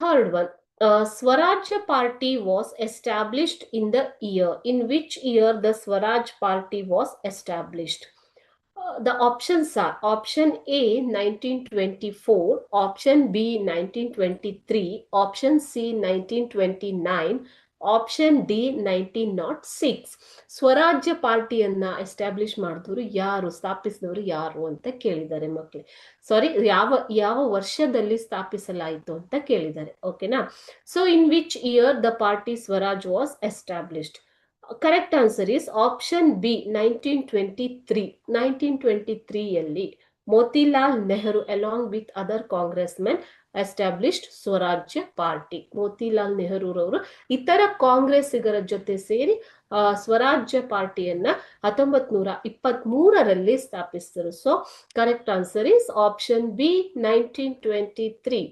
Third one, Swarajya Party was established in the year. In which year the Swaraj Party was established? The options are option A 1924, option B 1923, option C 1929, option D 1906. ಸ್ವರಾಜ್ಯ ಪಾರ್ಟಿಯನ್ನ establish ಮಾಡಿದವರು ಯಾರು, ಸ್ಥಾಪಿಸಿದವರು ಯಾರು ಅಂತ ಕೇಳಿದ್ದಾರೆ ಮಕ್ಕಳೇ. ಸಾರಿ, ಯಾವ ಯಾವ ವರ್ಷದಲ್ಲಿ ಸ್ಥಾಪಿಸಲಾಯಿತು ಅಂತ ಕೇಳಿದ್ದಾರೆ. ಓಕೆನಾ? So in which year the party Swaraj was established? Correct answer is option B 1923. 1923ಯಲ್ಲಿ Motilal Nehru along with other Congress men established Swarajya party. Motilal ನೆಹರೂರವರು ಇತರ ಕಾಂಗ್ರೆಸ್ಸಿಗರ ಜೊತೆ ಸೇರಿ ಸ್ವರಾಜ್ಯ ಪಾರ್ಟಿಯನ್ನ 1923ರಲ್ಲಿ ಸ್ಥಾಪಿಸಿದರು. So correct answer is option B 1923.